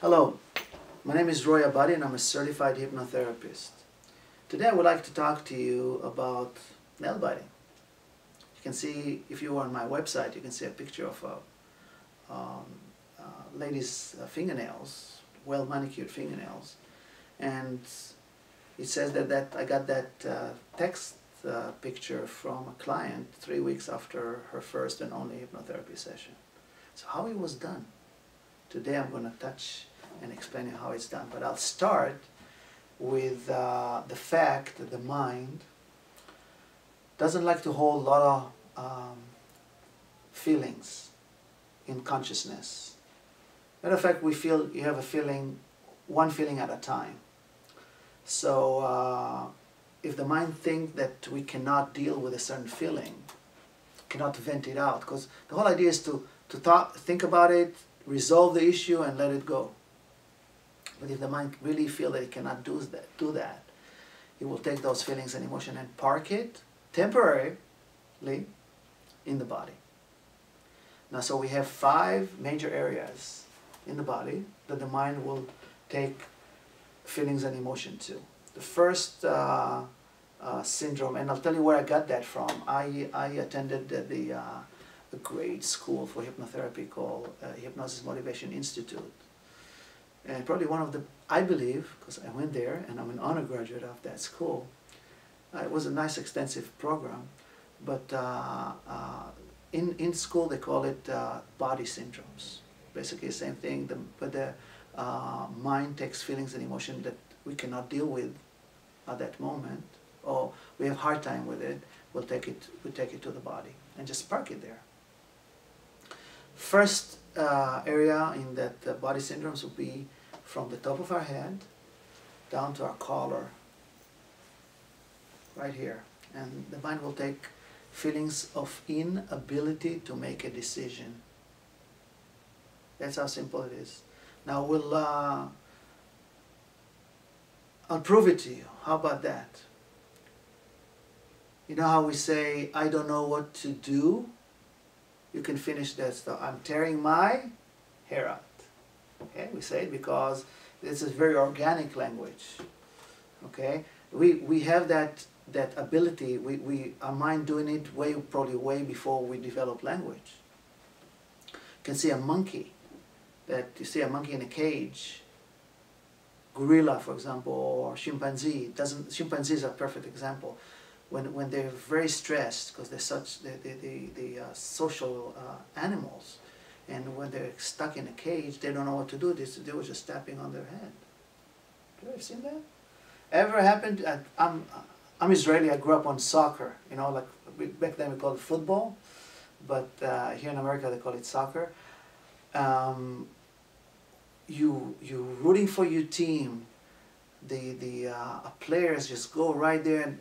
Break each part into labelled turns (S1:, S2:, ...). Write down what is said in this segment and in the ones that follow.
S1: Hello, my name is Roy Abadi and I'm a certified hypnotherapist. Today I would like to talk to you about nail biting. You can see, if you are on my website, you can see a picture of a lady's fingernails, well manicured fingernails, and it says that I got that text picture from a client 3 weeks after her first and only hypnotherapy session. So how it was done? Today I'm going to touch and explain you how it's done. But I'll start with the fact that the mind doesn't like to hold a lot of feelings in consciousness. Matter of fact, you have a feeling, one feeling at a time. So if the mind thinks that we cannot deal with a certain feeling, cannot vent it out, because the whole idea is to think about it, resolve the issue and let it go. But if the mind really feels that it cannot do that, it will take those feelings and emotion and park it temporarily in the body. Now, so we have 5 major areas in the body that the mind will take feelings and emotion to. The first syndrome, and I'll tell you where I got that from. I attended a great school for hypnotherapy called Hypnosis Motivation Institute. And probably one of the, I believe, because I went there and I'm an honor graduate of that school, it was a nice extensive program, but in school they call it body syndromes. Basically the same thing, but the mind takes feelings and emotion that we cannot deal with at that moment, or we have a hard time with it, we take it to the body and just park it there. First area in that body syndromes will be from the top of our head down to our collar, right here. And the mind will take feelings of inability to make a decision. That's how simple it is. Now I'll prove it to you. How about that? You know how we say, I don't know what to do? You can finish that stuff. I'm tearing my hair out. Okay, we say it because this is very organic language. Okay, we have that ability. Our mind doing it probably way before we develop language. You can see a monkey. You see a monkey in a cage. Gorilla, for example, or chimpanzee. Chimpanzees are a perfect example. When they're very stressed, because they're social animals, and when they're stuck in a cage, they don't know what to do. They were just tapping on their head. Have you ever seen that? Ever happened? I'm Israeli. I grew up on soccer. You know, like back then we called it football, but here in America they call it soccer. You rooting for your team. The players just go right there and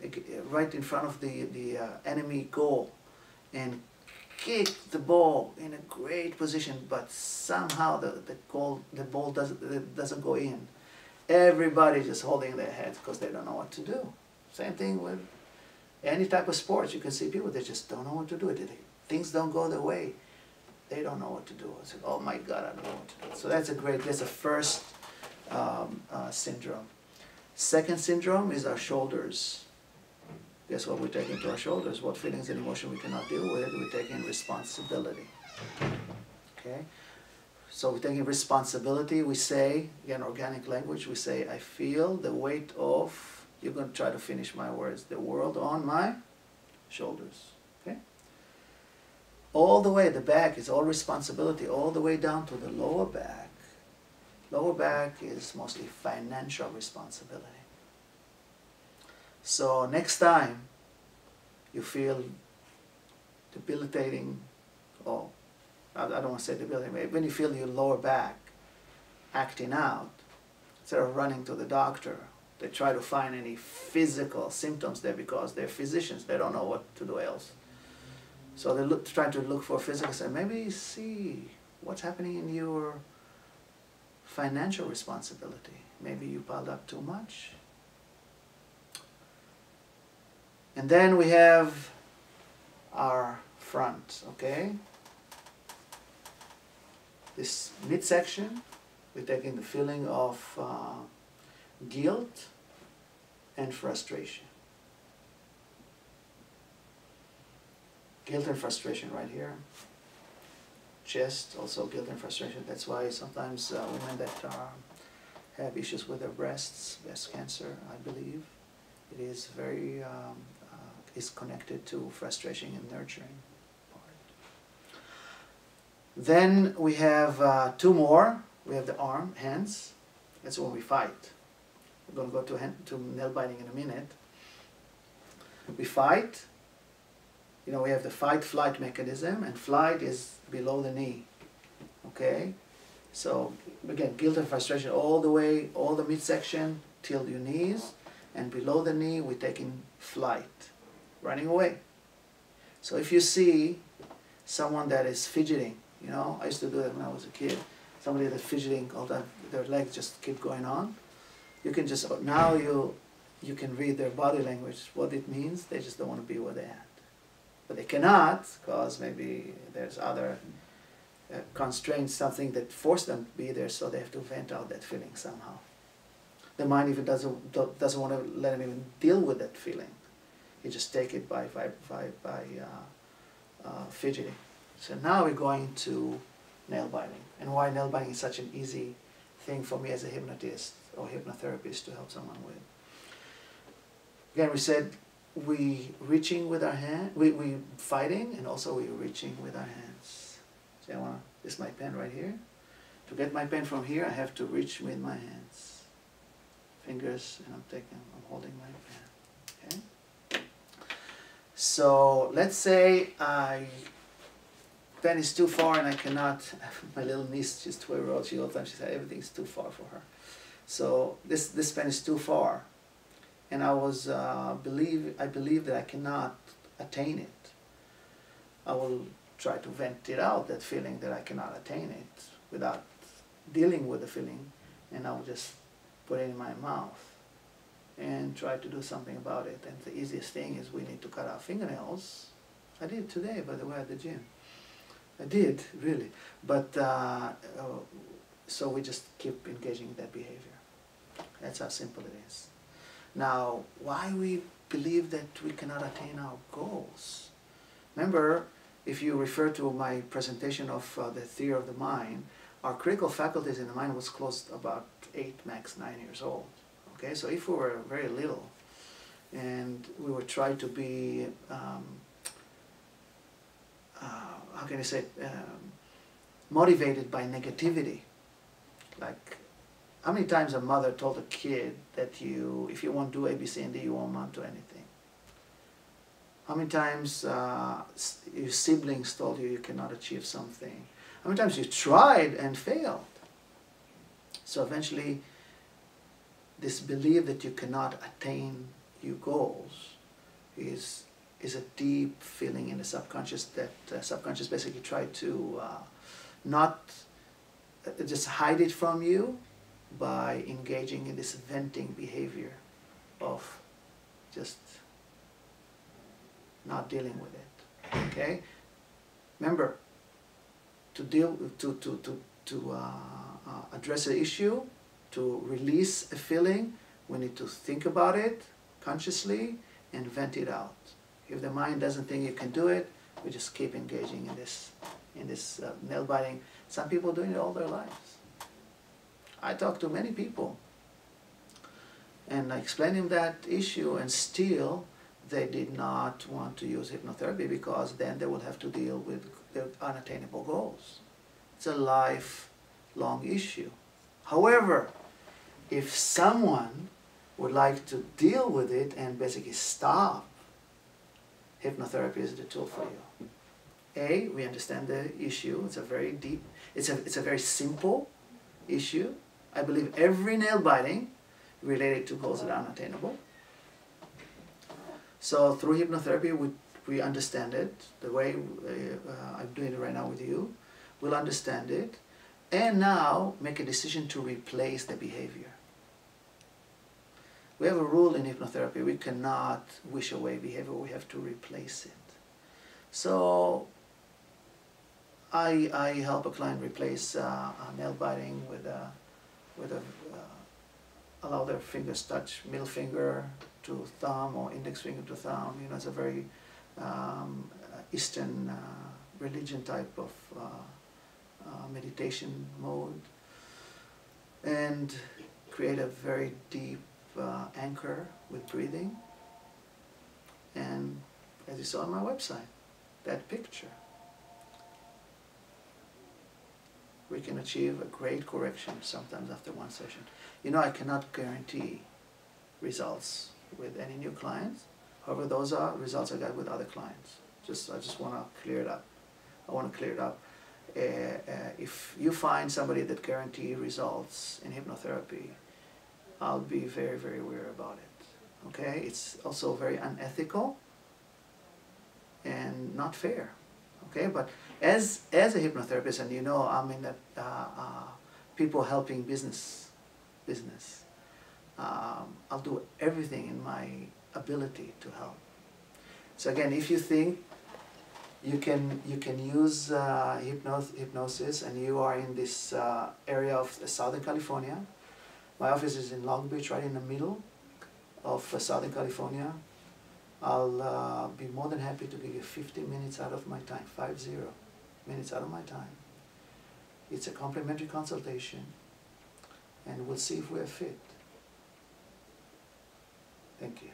S1: right in front of the enemy goal and kick the ball in a great position, but somehow the ball doesn't go in. Everybody just holding their heads because they don't know what to do. Same thing with any type of sports. You can see people, they just don't know what to do. Things don't go their way. They don't know what to do. I said, oh my God, I don't know what to do. So that's a first syndrome. Second syndrome is our shoulders. Guess what we take into our shoulders? What feelings and emotion we cannot deal with, we take in responsibility. Okay? So we take in responsibility, we say, again, organic language, we say, I feel the weight of, you're going to try to finish my words, the world on my shoulders. Okay? All the way, the back is all responsibility, all the way down to the lower back. Lower back is mostly financial responsibility. So next time you feel debilitating, or I don't want to say debilitating, when you feel your lower back acting out, instead of running to the doctor, they try to find any physical symptoms there because they're physicians, they don't know what to do else. So they're trying to look for physical, say, maybe see what's happening in your financial responsibility. Maybe you piled up too much. And then we have our front, okay? This midsection We're taking the feeling of guilt and frustration. Guilt and frustration right here. Chest, also guilt and frustration. That's why sometimes women that have issues with their breasts, breast cancer, I believe, it is very is connected to frustration and nurturing part. Then we have two more. We have the arm, hands. That's when we fight. We're going to go to nail biting in a minute. We fight. You know, we have the fight-flight mechanism, and flight is below the knee. Okay? So, again, guilt and frustration all the way, all the midsection till your knees, and below the knee, we're taking flight, running away. So if you see someone that is fidgeting, you know, I used to do that when I was a kid, somebody that's fidgeting all the time, their legs just keep going on, you can just, now you can read their body language, what it means, they just don't want to be where they're at. But they cannot, because maybe there's other constraints, something that force them to be there, so they have to vent out that feeling somehow. The mind even doesn't want to let them even deal with that feeling. You just take it by fidgeting. So now we're going to nail biting. And why nail biting is such an easy thing for me as a hypnotist or hypnotherapist to help someone with. Again, we said we reaching with our hand, we fighting, and also we reaching with our hands. So I want to, this is my pen right here. To get my pen from here, I have to reach with my hands. Fingers, and I'm holding my pen. Okay? So let's say pen is too far and I cannot, my little niece, she's 12-year-old, all the time she said everything's too far for her. So this pen is too far. And I believe that I cannot attain it. I will try to vent it out, that feeling that I cannot attain it, without dealing with the feeling, and I will just put it in my mouth and try to do something about it. And the easiest thing is we need to cut our fingernails. I did today, by the way, at the gym. I did, really. But, so we just keep engaging in that behavior. That's how simple it is. Now, why we believe that we cannot attain our goals? Remember, if you refer to my presentation of the theory of the mind, our critical faculties in the mind was closed about 8, max 9 years old. Okay, so if we were very little and we were trying to be, how can I say, motivated by negativity, like, how many times a mother told a kid that if you won't do A, B, C, and D, you won't amount to anything? How many times your siblings told you cannot achieve something? How many times you tried and failed? So eventually, this belief that you cannot attain your goals is a deep feeling in the subconscious that subconscious basically tried to not just hide it from you, by engaging in this venting behavior of just not dealing with it. Okay? Remember, to address an issue, to release a feeling, we need to think about it consciously and vent it out. If the mind doesn't think you can do it, we just keep engaging in this nail biting. Some people are doing it all their lives. I talk to many people and I explain them that issue, and still they did not want to use hypnotherapy because then they will have to deal with their unattainable goals. It's a lifelong issue. However, if someone would like to deal with it and basically stop, hypnotherapy is the tool for you. A, we understand the issue. It's a very deep, it's a very simple issue. I believe every nail biting related to goals that are unattainable. So through hypnotherapy, we understand it the way I'm doing it right now with you. We'll understand it, and now make a decision to replace the behavior. We have a rule in hypnotherapy: we cannot wish away behavior. We have to replace it. So I help a client replace nail biting with a allow their fingers touch middle finger to thumb or index finger to thumb. You know, it's a very Eastern religion type of meditation mode, and create a very deep anchor with breathing. And as you saw on my website, that picture, we can achieve a great correction sometimes after one session. You know, I cannot guarantee results with any new clients. However, those are results I got with other clients. I just want to clear it up. I want to clear it up. If you find somebody that guarantees results in hypnotherapy, I'll be very, very wary about it. Okay? It's also very unethical and not fair. Okay? But as a hypnotherapist, and you know I'm in that people helping business, I'll do everything in my ability to help. So again, if you think you can use hypnosis and you are in this area of Southern California, my office is in Long Beach, right in the middle of Southern California. I'll be more than happy to give you 50 minutes out of my time, 50 minutes out of my time. It's a complimentary consultation, and we'll see if we're fit. Thank you.